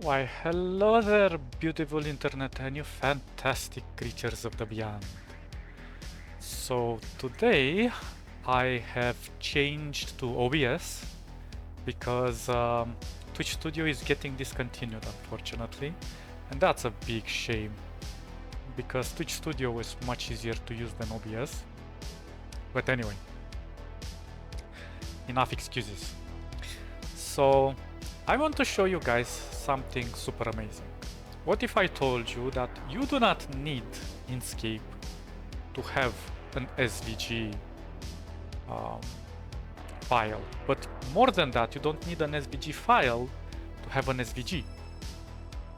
Why, hello there, beautiful internet and you fantastic creatures of the beyond. So today I have changed to OBS because Twitch Studio is getting discontinued, unfortunately, and that's a big shame because Twitch Studio is much easier to use than OBS. But anyway, enough excuses. So I want to show you guys something super amazing. What if I told you that you do not need Inkscape to have an SVG file, but more than that, you don't need an SVG file to have an SVG.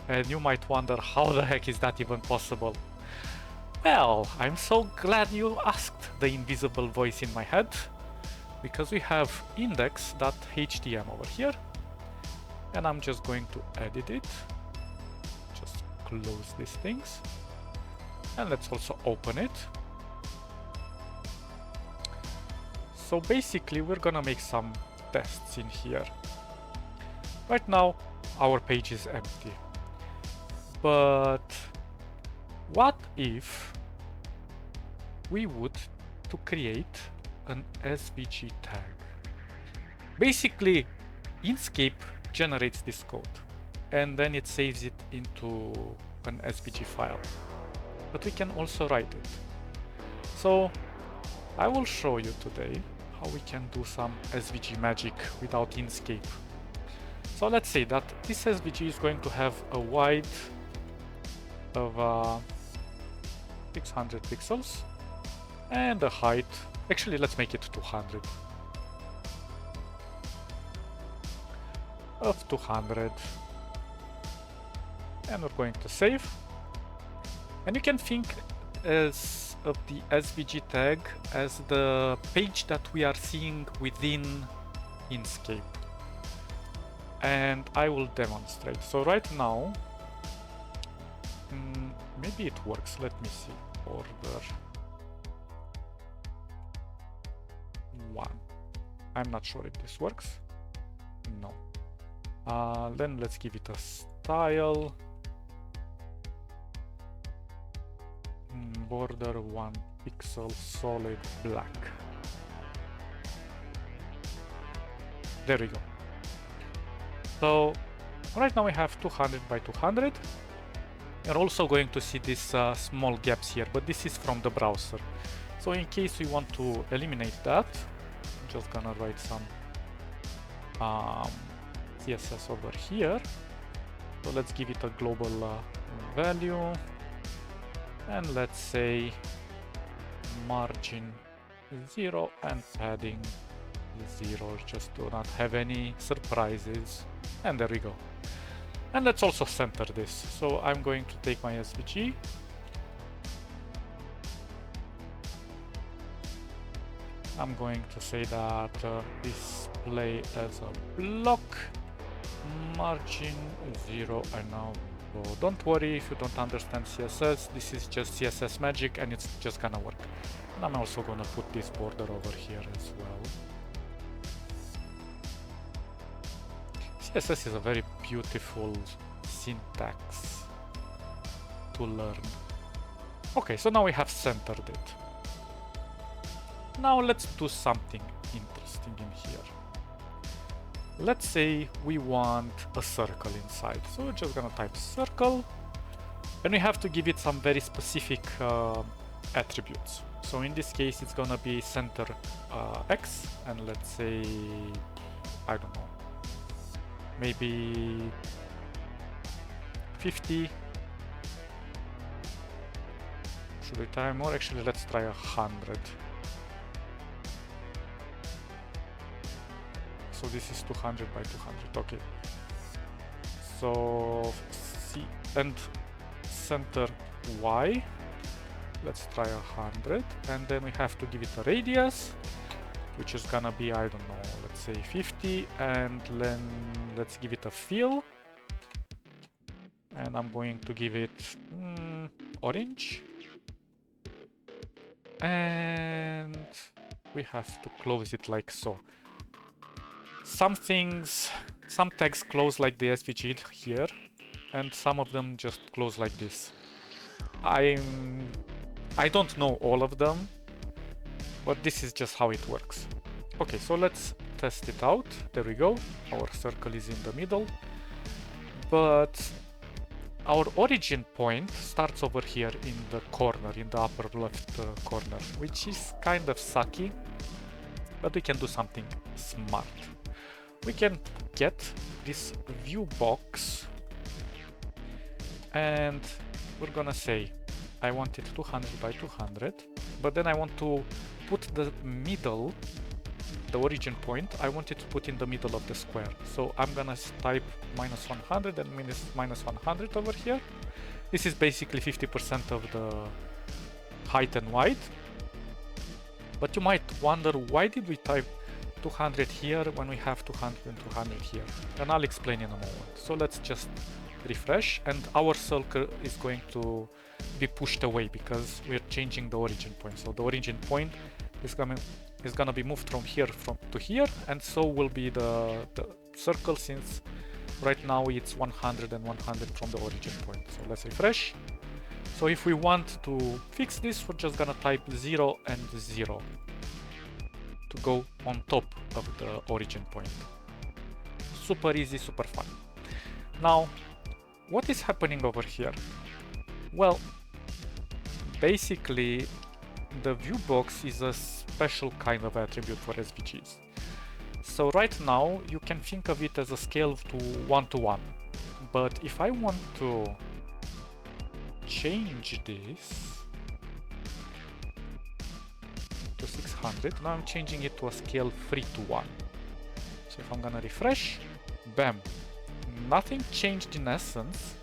And you might wonder, how the heck is that even possible? Well, I'm so glad you asked the invisible voice in my head, because we have index.htm over here, and I'm just going to edit it. Just close these things, and let's also open it. So basically we're gonna make some tests in here. Right now our page is empty, but what if we would to create an SVG tag? Basically Inkscape generates this code and then it saves it into an SVG file, but we can also write it. So I will show you today how we can do some SVG magic without Inkscape. So let's say that this SVG is going to have a width of 600 pixels and a height, actually let's make it 200, of 200, and we're going to save. And you can think as of the SVG tag as the page that we are seeing within Inkscape, and I will demonstrate. So right now, maybe it works. Let me see. Order 1. I'm not sure if this works. No. Then let's give it a style. Border 1 pixel solid black. There we go. So right now we have 200 by 200. You're also going to see these small gaps here, but this is from the browser. So in case we want to eliminate that, I'm just gonna write some CSS over here. So let's give it a global value. And let's say margin 0 and padding 0, just to not have any surprises. And there we go. And let's also center this. So I'm going to take my SVG. I'm going to say that display as a block, margin 0, and now so don't worry if you don't understand CSS, this is just CSS magic and it's just gonna work. And I'm also gonna put this border over here as well. CSS is a very beautiful syntax to learn. Okay, so now we have centered it. Now let's do something interesting in here. Let's say we want a circle inside, so we're just gonna type circle, and we have to give it some very specific attributes. So in this case it's gonna be center X, and let's say, I don't know, maybe 50. Should we try more? Actually, let's try 100. So this is 200 by 200, okay. So C and center Y, let's try 100, and then we have to give it a radius, which is gonna be, I don't know, let's say 50, and then let's give it a fill, and I'm going to give it orange, and we have to close it like so. Some tags close like the SVG here, and some of them just close like this. I don't know all of them, but this is just how it works. Okay, so let's test it out. There we go. Our circle is in the middle, but our origin point starts over here in the corner, in the upper left corner, which is kind of sucky, but we can do something smart. We can get this view box and we're gonna say I want it 200 by 200, but then I want to put the middle, the origin point, I want it to put in the middle of the square. So I'm gonna type minus 100 and minus 100 over here. This is basically 50% of the height and width. But you might wonder, why did we type 200 here when we have 200 and 200 here? And I'll explain in a moment. So let's just refresh, and our circle is going to be pushed away because we're changing the origin point. So the origin point is gonna be moved from here to here, and so will be the circle, since right now it's 100 and 100 from the origin point. So let's refresh. So if we want to fix this, we're just gonna type 0 and 0 to go on top of the origin point. Super easy, super fun. Now, what is happening over here? Well, basically, the view box is a special kind of attribute for SVGs. So right now, you can think of it as a scale to 1 to 1. But if I want to change this to 600, now I'm changing it to a scale 3 to 1. So if I'm gonna refresh, bam, nothing changed in essence.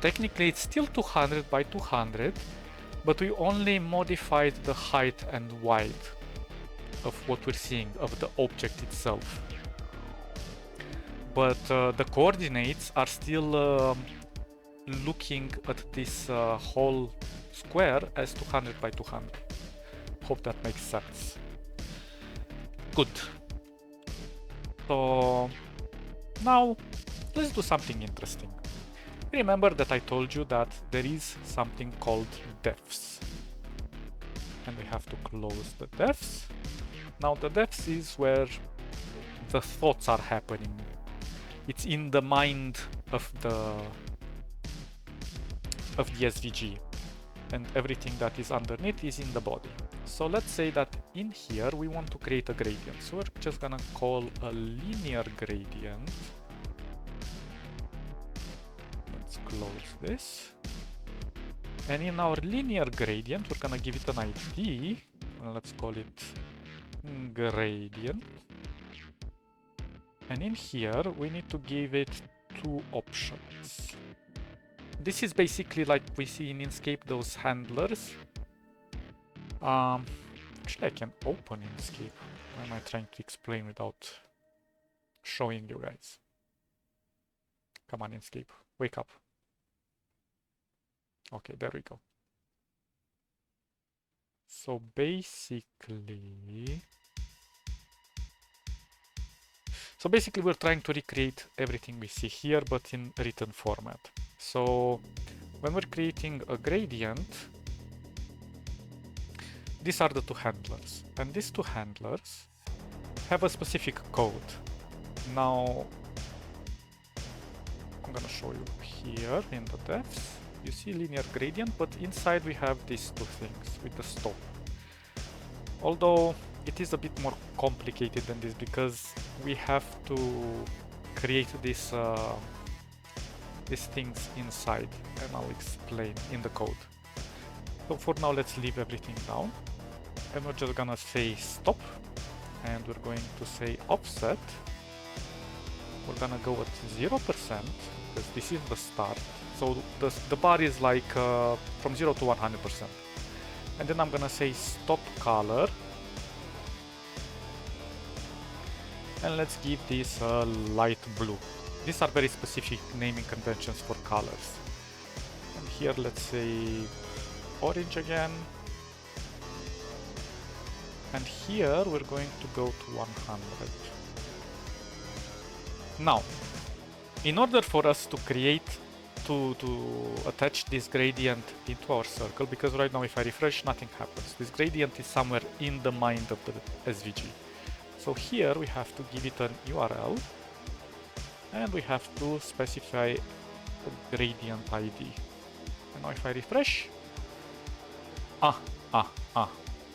Technically it's still 200 by 200, but we only modified the height and width of what we're seeing, of the object itself. But the coordinates are still looking at this whole square as 200 by 200. Hope that makes sense. Good. So now let's do something interesting. Remember that I told you that there is something called depths, and we have to close the depths. Now the depths is where the thoughts are happening. It's in the mind of the SVG, and everything that is underneath is in the body. So let's say that in here we want to create a gradient. So we're just gonna call a linear gradient. Let's close this. And in our linear gradient, we're gonna give it an ID. Let's call it gradient. And in here, we need to give it two options. This is basically like we see in Inkscape, those handlers. Actually, I can open Inkscape. Why am I trying to explain without showing you guys? Come on, Inkscape, wake up. Okay, there we go. So basically we're trying to recreate everything we see here, but in written format. So when we're creating a gradient, these are the two handlers, and these two handlers have a specific code. Now I'm gonna show you here in the depths. You see linear gradient, but inside we have these two things with the stop. Although it is a bit more complicated than this, because we have to create this these things inside, and I'll explain in the code. So for now, let's leave everything down, and we're just gonna say stop, and we're going to say offset. We're gonna go at 0%, because this is the start. So the bar is like from 0 to 100%. And then I'm gonna say stop color. And let's give this a light blue. These are very specific naming conventions for colors. And here let's say orange again. And here we're going to go to 100. Now, in order for us to create to attach this gradient into our circle, because right now if I refresh, nothing happens. This gradient is somewhere in the mind of the SVG. So here we have to give it an URL, and we have to specify a gradient ID. And now if I refresh,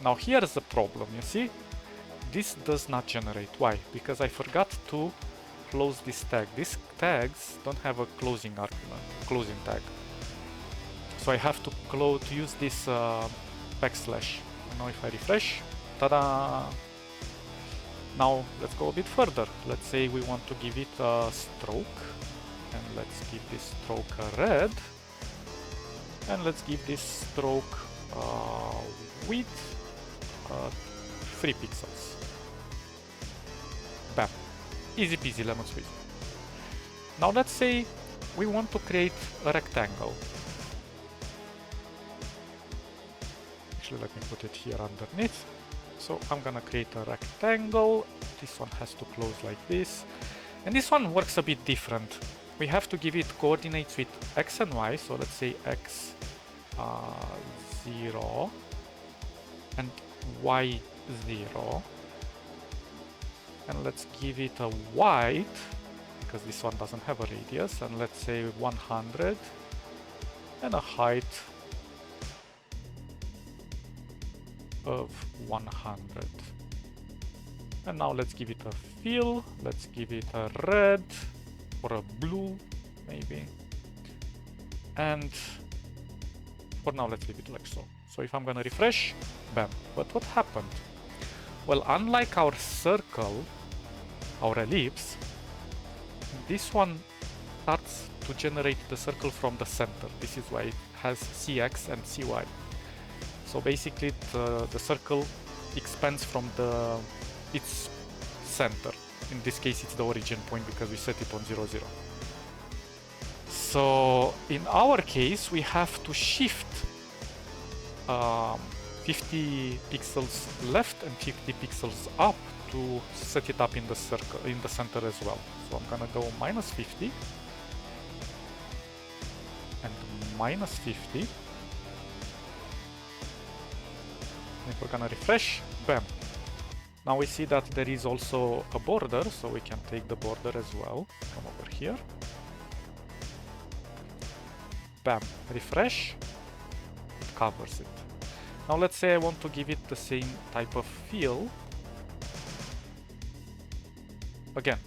now here's the problem, you see? This does not generate. Why? Because I forgot to close this tag. These tags don't have a closing argument, closing tag. So I have to use this backslash. And now if I refresh, ta-da! Now let's go a bit further. Let's say we want to give it a stroke, and let's give this stroke a red, and let's give this stroke width 3 pixels. Bam. Easy peasy lemon squeezy. Now let's say we want to create a rectangle. Actually, let me put it here underneath. So I'm gonna create a rectangle. This one has to close like this. And this one works a bit different. We have to give it coordinates with x and y. So let's say x 0 and y 0. And let's give it a width, because this one doesn't have a radius, and let's say 100, and a height of 100. And now let's give it a fill, let's give it a red, or a blue, maybe. And for now, let's leave it like so. So if I'm gonna refresh, bam. But what happened? Well, unlike our circle, our ellipse, this one starts to generate the circle from the center. This is why it has CX and CY. So basically the circle expands from its center. In this case it's the origin point because we set it on 0, 0. So in our case we have to shift 50 pixels left and 50 pixels up to set it up in the circle, in the center as well. So I'm gonna go minus 50 and minus 50. And if we're gonna refresh, bam. Now we see that there is also a border, so we can take the border as well. Come over here. Bam, refresh, it covers it. Now let's say I want to give it the same type of feel. Again,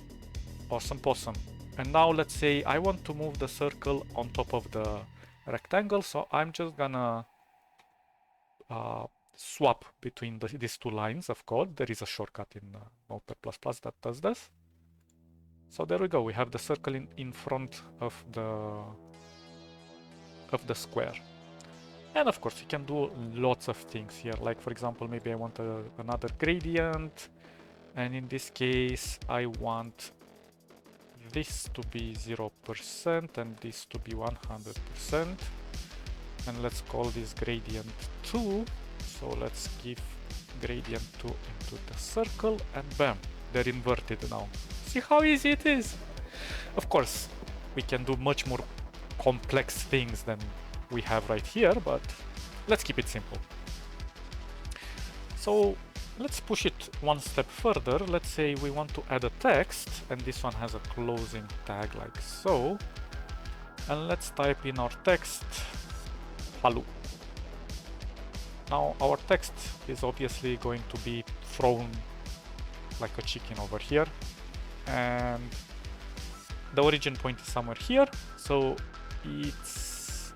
awesome possum. And now let's say I want to move the circle on top of the rectangle, so I'm just gonna swap between these two lines of code. There is a shortcut in Notepad++ that does this. So there we go, we have the circle in front of the square. And of course you can do lots of things here, like for example maybe I want another gradient, and in this case I want this to be 0% and this to be 100%, and let's call this gradient 2. So let's give gradient 2 into the circle, and bam, they're inverted now. See how easy it is? Of course we can do much more complex things than we have right here, but let's keep it simple. So let's push it one step further. Let's say we want to add a text, and this one has a closing tag like so. And let's type in our text, hello. Now our text is obviously going to be thrown like a chicken over here, and the origin point is somewhere here, so it's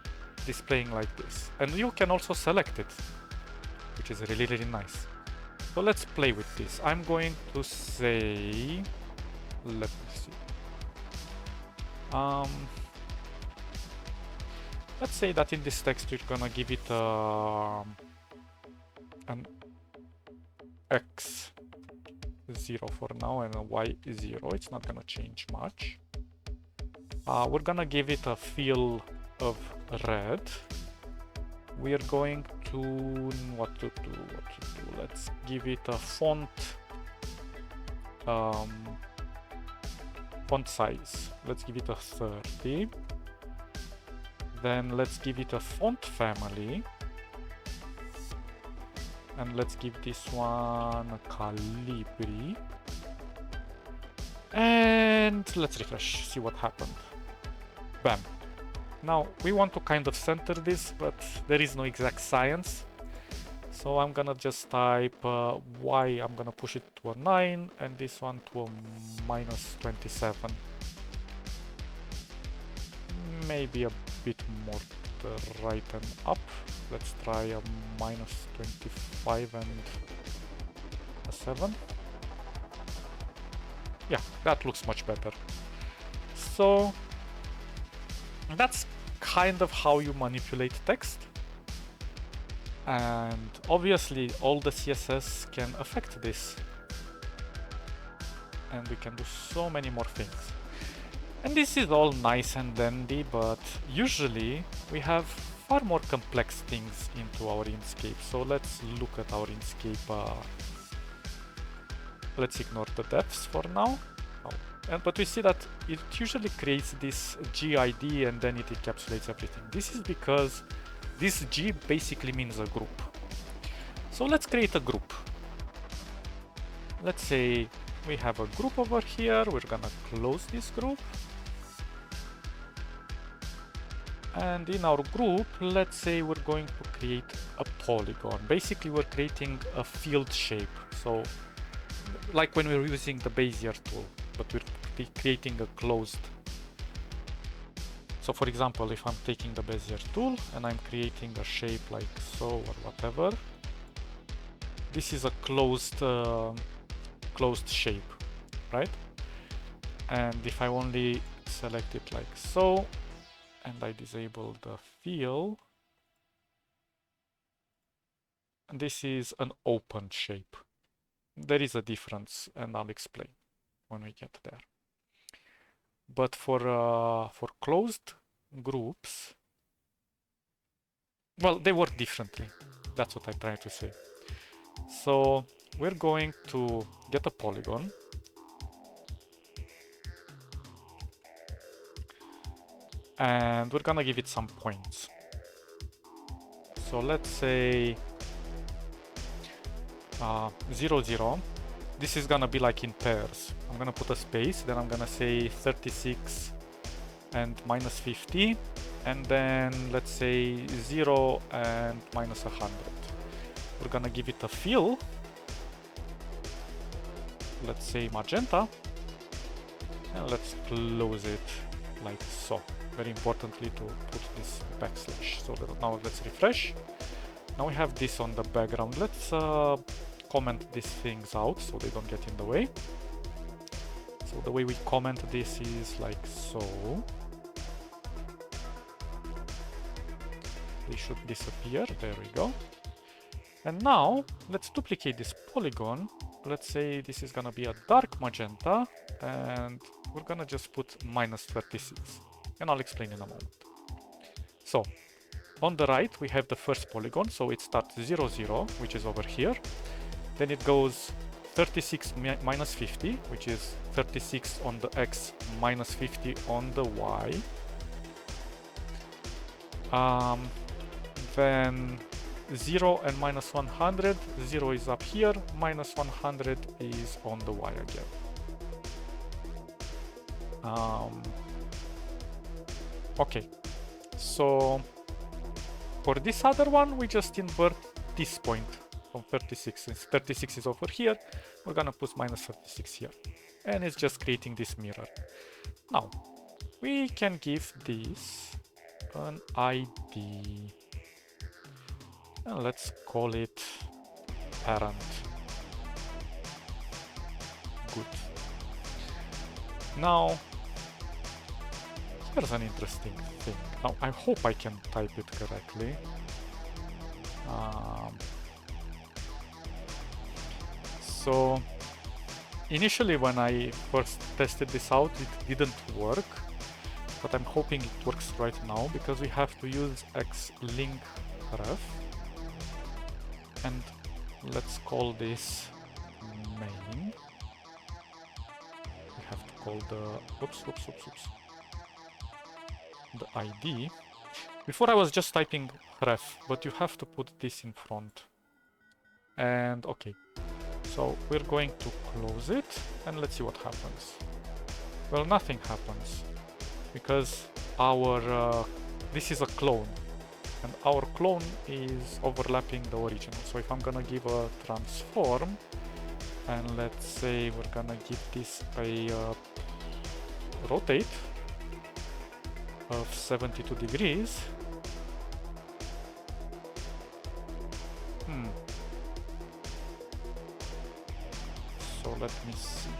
displaying like this. And you can also select it, which is really, really nice. So let's play with this. I'm going to say, let me see. Let's say that in this text we're gonna give it an x0 for now and a y0. It's not gonna change much. We're gonna give it a fill of red. We are going to what to do. Let's give it a font font size. Let's give it a 30. Then let's give it a font family. And let's give this one a Calibri. And let's refresh, see what happened. Bam. Now we want to kind of center this, but there is no exact science. So I'm gonna just type Y, I'm gonna push it to a 9 and this one to a -27. Maybe a bit more to the right and up. Let's try a -25 and a 7. Yeah, that looks much better. So that's kind of how you manipulate text. And obviously all the CSS can affect this. And we can do so many more things. And this is all nice and dandy, but usually we have far more complex things into our Inkscape. So let's look at our Inkscape. Let's ignore the depths for now. But we see that it usually creates this GID and then it encapsulates everything. This is because this G basically means a group. So let's create a group. Let's say we have a group over here. We're gonna close this group. And in our group, let's say we're going to create a polygon. Basically, we're creating a field shape. So like when we're using the Bezier tool, but we're creating a closed. So for example, if I'm taking the Bezier tool and I'm creating a shape like so or whatever, this is a closed shape, right? And if I only select it like so, and I disable the fill, and this is an open shape. There is a difference, and I'll explain when we get there. But for closed groups, well, they work differently. That's what I'm trying to say. So we're going to get a polygon. And we're gonna give it some points. So let's say 0, 0. This is gonna be like in pairs. I'm gonna put a space, then I'm gonna say 36 and -50, and then let's say 0 and -100. We're gonna give it a fill. Let's say magenta, and let's close it like so. Very importantly to put this backslash. So now let's refresh. Now we have this on the background. Let's comment these things out so they don't get in the way. So the way we comment this is like so. They should disappear. There we go. And now let's duplicate this polygon. Let's say this is gonna be a dark magenta, and we're gonna just put -36. And I'll explain in a moment. So on the right we have the first polygon, so it starts 0, 0, which is over here. Then it goes 36 -50, which is 36 on the X, -50 on the Y. Then 0 and -100, 0 is up here, -100 is on the Y again. Okay, so for this other one, we just invert this point from 36. Since 36 is over here, we're gonna put -36 here. And it's just creating this mirror. Now, we can give this an ID. And let's call it parent. Good. Now, here's an interesting thing. Now, I hope I can type it correctly. So, initially when I first tested this out, it didn't work. But I'm hoping it works right now because we have to use xlink ref. And let's call this main. We have to call the the ID. Before I was just typing ref, but you have to put this in front. And okay, so we're going to close it and let's see what happens. Well, nothing happens because our this is a clone and our clone is overlapping the original. So if I'm gonna give a transform and let's say we're gonna give this a rotate of 72 degrees. So let me see.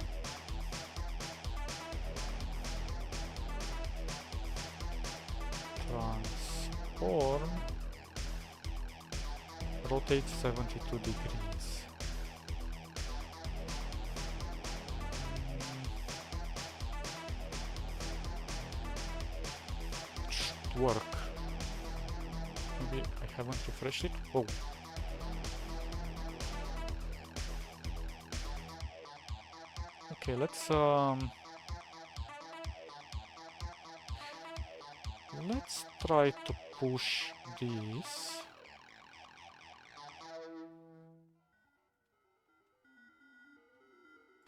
Transform, rotate 72 degrees. Should work. Maybe I haven't refreshed it. Oh. Okay, let's try to push this.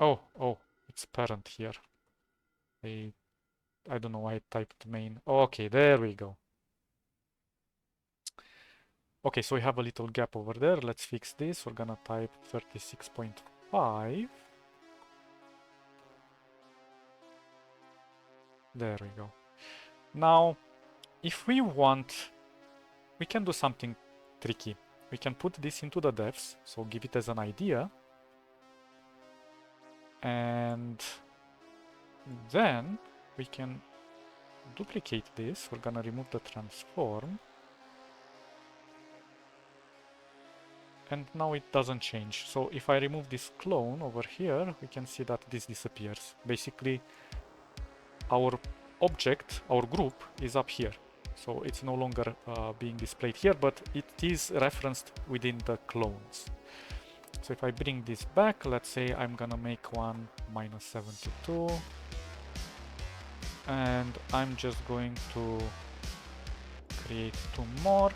Oh, it's parent here. I don't know why I typed main. Okay, there we go. Okay, so we have a little gap over there. Let's fix this. We're gonna type 36.5. There we go. Now, if we want, we can do something tricky. We can put this into the defs, so give it as an idea. And then we can duplicate this. We're gonna remove the transform. And now it doesn't change. So if I remove this clone over here, we can see that this disappears. Basically, our object, our group, is up here. So it's no longer being displayed here, but it is referenced within the clones. So if I bring this back, let's say I'm gonna make one -72. And I'm just going to create two more.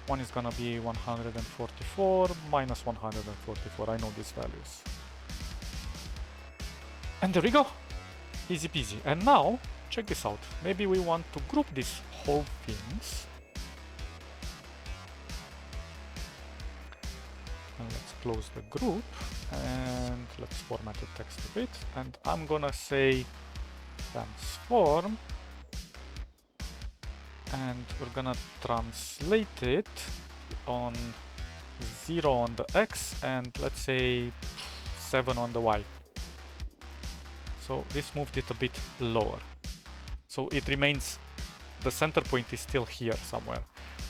One is gonna be 144 minus 144. I know these values. And there we go. Easy peasy. And now, check this out. Maybe we want to group these whole things. And let's close the group. And let's format the text a bit. And I'm gonna say transform. And we're gonna translate it on 0 on the X and let's say 7 on the Y. So this moved it a bit lower. So it remains, the center point is still here somewhere.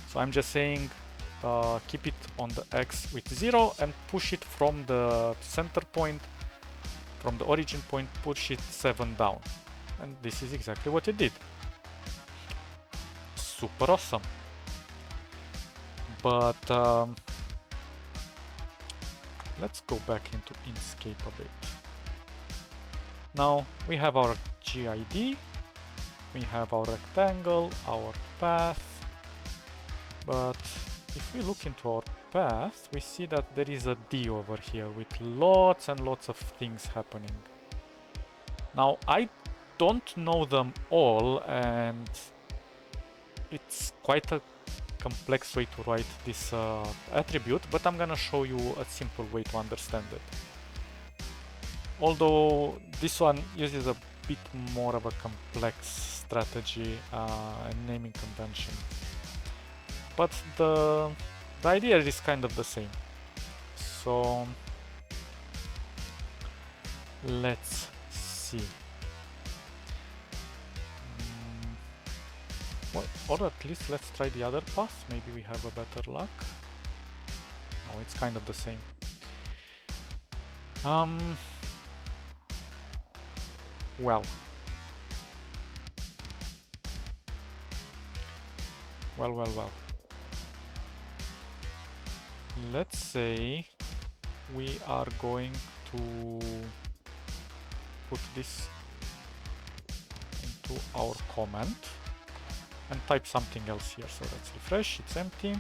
So I'm just saying keep it on the X with 0 and push it from the center point, from the origin point, push it 7 down. And this is exactly what it did. Super awesome. But let's go back into Inkscape a bit. Now we have our GID, we have our rectangle, our path, but if we look into our path, we see that there is a D over here with lots and lots of things happening. Now I don't know them all, and it's quite a complex way to write this attribute, but I'm gonna show you a simple way to understand it. Although this one uses a bit more of a complex strategy and naming convention. But the idea is kind of the same. So let's see. Or at least let's try the other path. Maybe we have a better luck. No, it's kind of the same. Well. Let's say we are going to put this into our comment. and type something else here. So let's refresh, it's empty.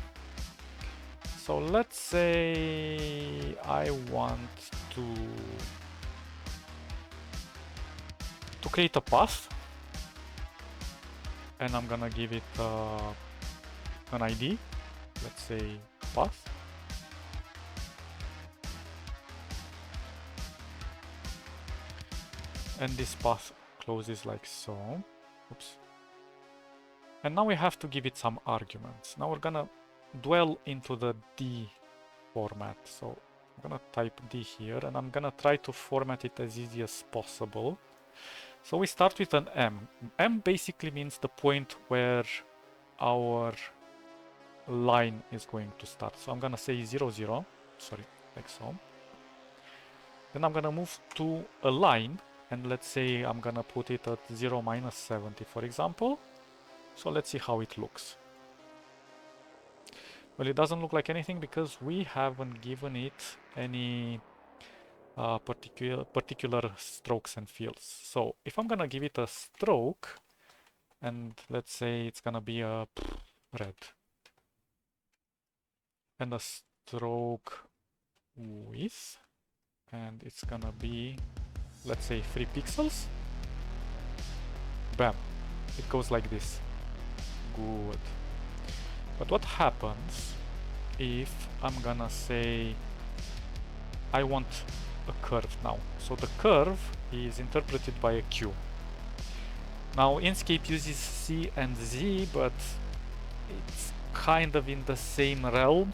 So let's say I want to create a path, and I'm gonna give it an ID. Let's say path. And this path closes like so. Oops. And now we have to give it some arguments. Now we're gonna dwell into the D format. So I'm gonna type D here, and I'm gonna try to format it as easy as possible. So we start with an M. M basically means the point where our line is going to start. So I'm gonna say 0, 0, sorry, like so. Then I'm gonna move to a line, and let's say I'm gonna put it at 0, -70, for example. So let's see how it looks. Well, it doesn't look like anything because we haven't given it any particular strokes and fills. So if I'm gonna give it a stroke, and let's say it's gonna be a red, and a stroke width, and it's gonna be, let's say, 3 pixels. Bam, it goes like this. Good. But what happens if I'm gonna say I want a curve now? So the curve is interpreted by a Q. Now Inkscape uses C and Z, but it's kind of in the same realm.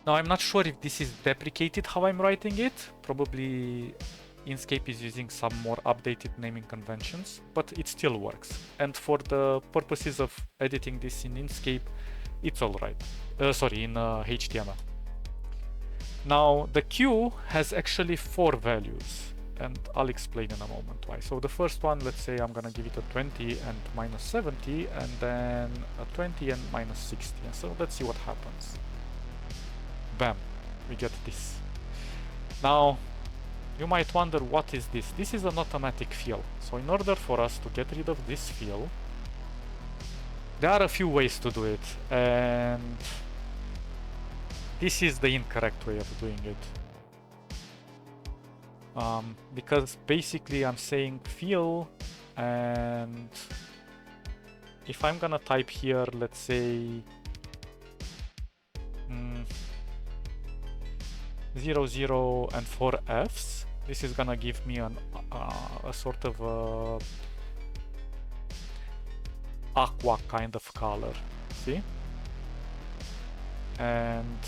Now I'm not sure if this is deprecated how I'm writing it. Probably Inkscape is using some more updated naming conventions, but it still works. And for the purposes of editing this in Inkscape, it's alright. Sorry, in HTML. Now the Q has actually 4 values, and I'll explain in a moment why. So the first one, let's say I'm gonna give it a 20 and -70, and then a 20 and -60. And so let's see what happens. Bam, we get this. Now, you might wonder, what is this? This is an automatic fill. So in order for us to get rid of this fill, there are a few ways to do it, and this is the incorrect way of doing it. Because basically I'm saying fill, and if I'm gonna type here, let's say 0, 0 and 4 Fs, this is gonna give me a sort of aqua kind of color, see? And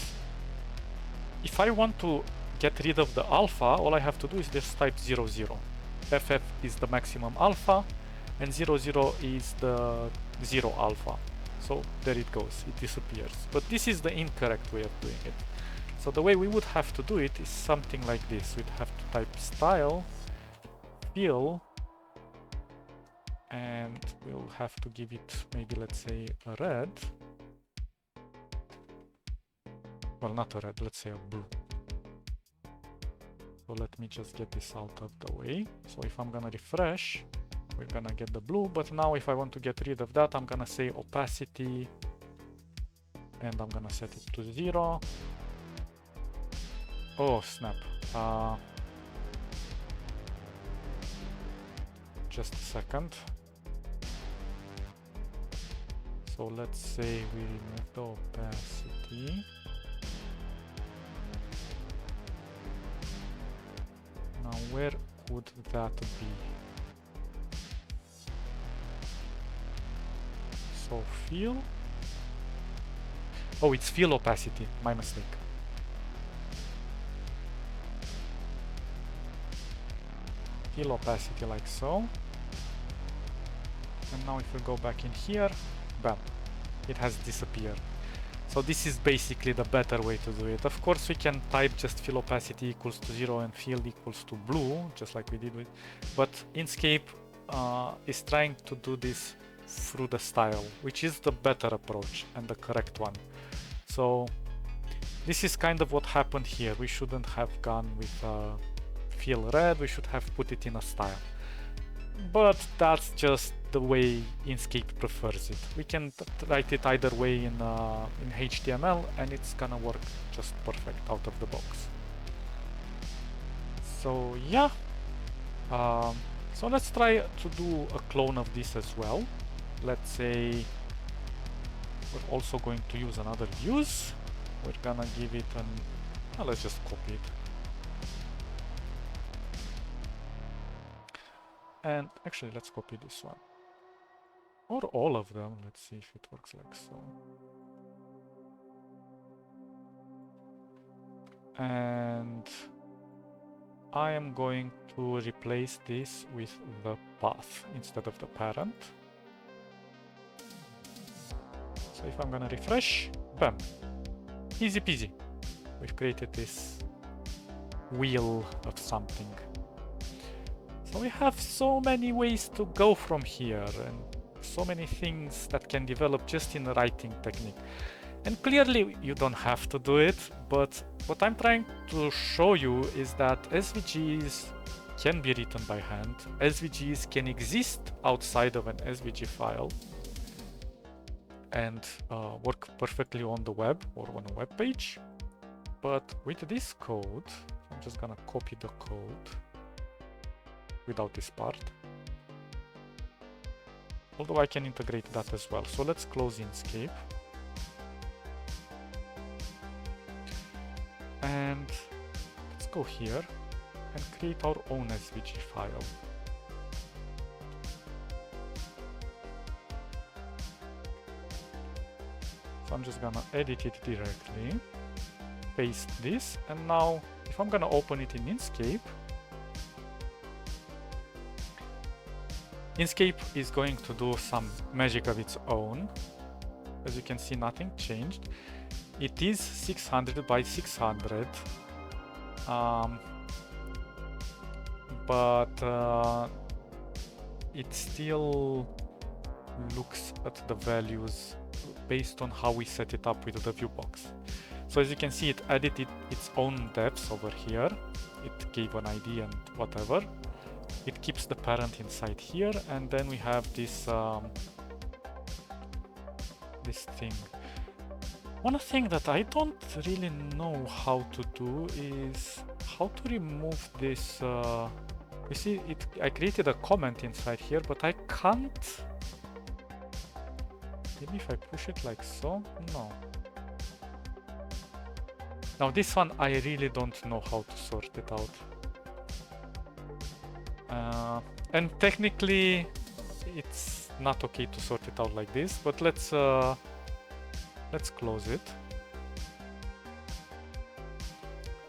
if I want to get rid of the alpha, all I have to do is just type 0, 0. FF is the maximum alpha, and 0, 0 is the 0 alpha. So there it goes, it disappears. But this is the incorrect way of doing it. So the way we would have to do it is something like this. We'd have to type style, fill, and we'll have to give it maybe, let's say, a red. Well, not a red, let's say a blue. So let me just get this out of the way. So if I'm gonna refresh, we're gonna get the blue, but now if I want to get rid of that, I'm gonna say opacity, and I'm gonna set it to 0. Oh snap. Just a second. So let's say we remove the opacity. Now where could that be? So fill. Oh, it's fill opacity, my mistake. Fill opacity like so. And now if we go back in here, bam, it has disappeared. So this is basically the better way to do it. Of course we can type just fill opacity equals to 0 and fill equals to blue, just like we did with, but Inkscape is trying to do this through the style, which is the better approach and the correct one. So this is kind of what happened here. We shouldn't have gone with fill red, we should have put it in a style. but that's just the way Inkscape prefers it. We can write it either way in HTML, and it's gonna work just perfect out of the box. So yeah, so let's try to do a clone of this as well. Let's say we're also going to use another views. We're gonna give it an, let's just copy it. And actually, let's copy this one. Or all of them. Let's see if it works like so. And I am going to replace this with the path instead of the parent. So if I'm gonna refresh, bam, easy peasy. We've created this wheel of something. So we have so many ways to go from here, and so many things that can develop just in the writing technique. And clearly you don't have to do it, but what I'm trying to show you is that SVGs can be written by hand. SVGs can exist outside of an SVG file and work perfectly on the web or on a web page. But with this code, I'm just gonna copy the code without this part. Although I can integrate that as well. So let's close Inkscape. And let's go here and create our own SVG file. So I'm just gonna edit it directly, paste this, and now if I'm gonna open it in Inkscape, Inkscape is going to do some magic of its own. As you can see, nothing changed. It is 600 by 600, but it still looks at the values based on how we set it up with the view box. So as you can see, it added its own depths over here. It gave an ID and whatever. It keeps the parent inside here, and then we have this this thing. One thing that I don't really know how to do is how to remove this. You see, I created a comment inside here, but I can't. Maybe if I push it like so? No. Now this one, I really don't know how to sort it out. And technically, it's not okay to sort it out like this, but let's close it.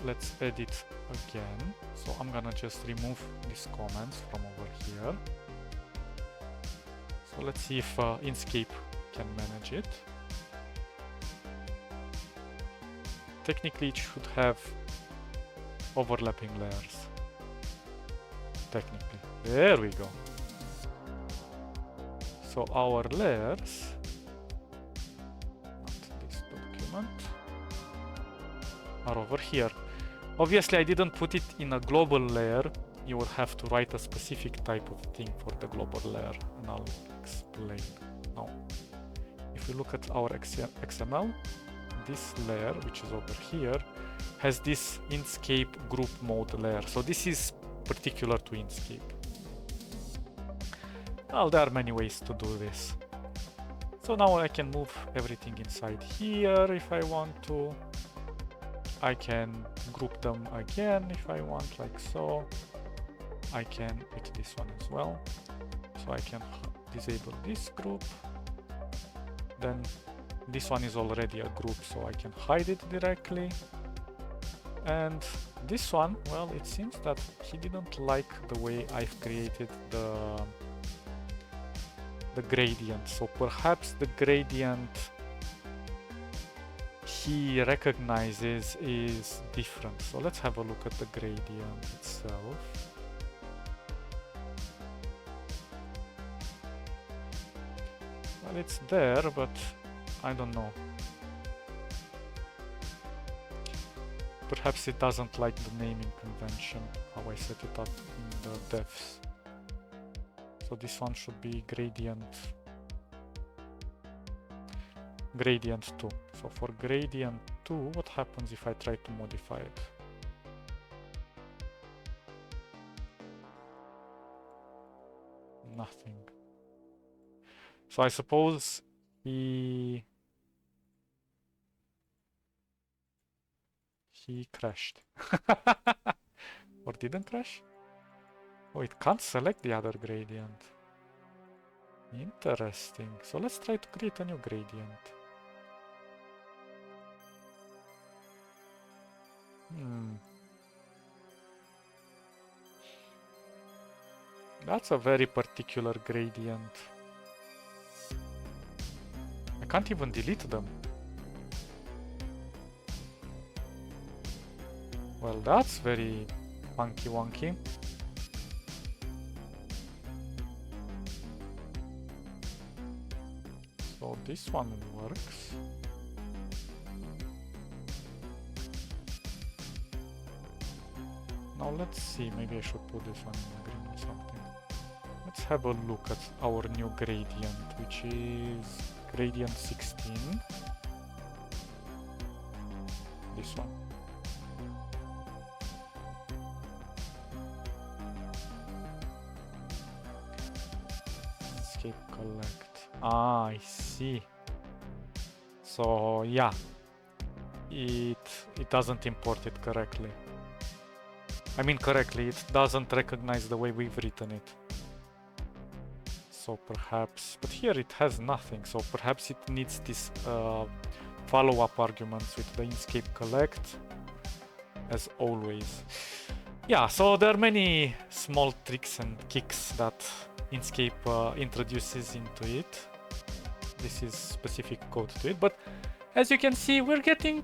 Let's edit again. So I'm gonna just remove these comments from over here. So let's see if Inkscape can manage it. Technically, it should have overlapping layers. Technically. There we go. So our layers, not this document, are over here. Obviously, I didn't put it in a global layer. You will have to write a specific type of thing for the global layer, and I'll explain now. If we look at our XML, this layer, which is over here, has this Inkscape group mode layer. So this is particular to Inkscape. Well, there are many ways to do this. So now I can move everything inside here if I want to. I can group them again if I want, like so. I can pick this one as well. So I can disable this group. Then this one is already a group, so I can hide it directly. And this one, well, it seems that he didn't like the way I've created the gradient. So perhaps the gradient he recognizes is different. So let's have a look at the gradient itself. Well, it's there, but I don't know. Perhaps it doesn't like the naming convention, how I set it up in the defs. So this one should be gradient 2. So for gradient 2, what happens if I try to modify it? Nothing. So I suppose he crashed. Or didn't crash? Oh, it can't select the other gradient. Interesting. So let's try to create a new gradient. That's a very particular gradient. I can't even delete them. Well, that's very funky wonky. So this one works. Now let's see, maybe I should put this one in green or something. Let's have a look at our new gradient, which is gradient 16. This one. Inkscape collect. Ah, I see. So yeah, it doesn't import it correctly. I mean correctly, it doesn't recognize the way we've written it. So perhaps, but here it has nothing, so perhaps it needs this follow-up arguments with the Inkscape collect, as always. Yeah, so there are many small tricks and kicks that Inkscape introduces into it. This is specific code to it, but as you can see, we're getting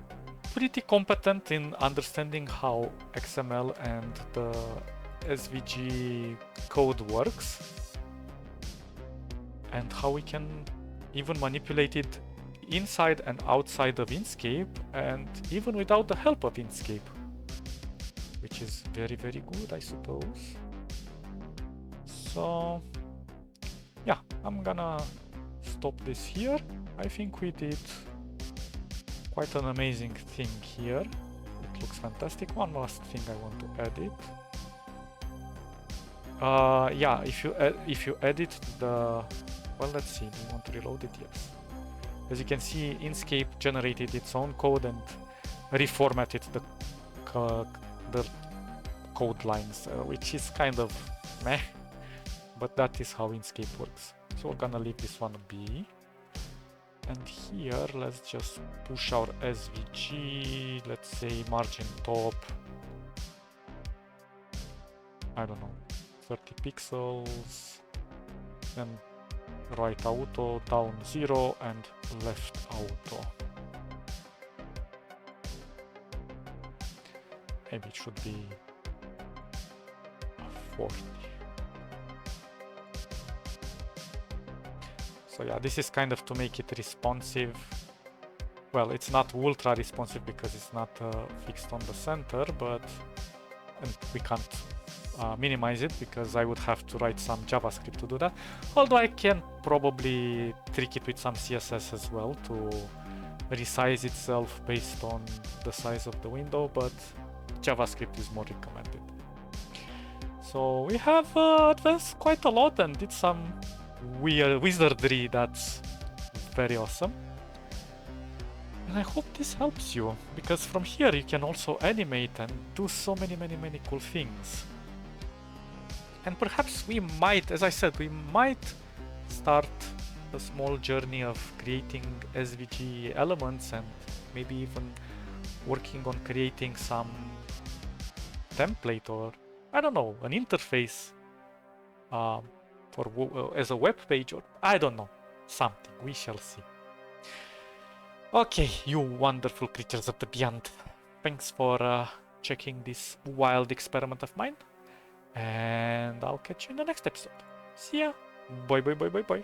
pretty competent in understanding how XML and the SVG code works, and how we can even manipulate it inside and outside of Inkscape, and even without the help of Inkscape, which is very, very good, I suppose. So yeah, I'm gonna stop this here. I think we did quite an amazing thing here. It looks fantastic. One last thing I want to edit. Yeah, if you edit the, well, let's see, do you want to reload it? Yes. As you can see, Inkscape generated its own code and reformatted the code lines, which is kind of meh, but that is how Inkscape works. So we're gonna leave this one be. And here, let's just push our SVG, let's say margin top, I don't know, 30 pixels, then right auto, down 0, and left auto. Maybe it should be 40. So yeah, this is kind of to make it responsive. Well, it's not ultra responsive because it's not fixed on the center, but and we can't minimize it because I would have to write some JavaScript to do that. Although I can probably trick it with some CSS as well to resize itself based on the size of the window, but JavaScript is more recommended. So we have advanced quite a lot and did some weird wizardry that's very awesome. And I hope this helps you, because from here you can also animate and do so many cool things. And perhaps we might, as I said, we might start a small journey of creating SVG elements and maybe even working on creating some template or, I don't know, an interface as a web page, or I don't know, something, we shall see. Okay, you wonderful creatures of the beyond, thanks for checking this wild experiment of mine, and I'll catch you in the next episode. See ya, bye.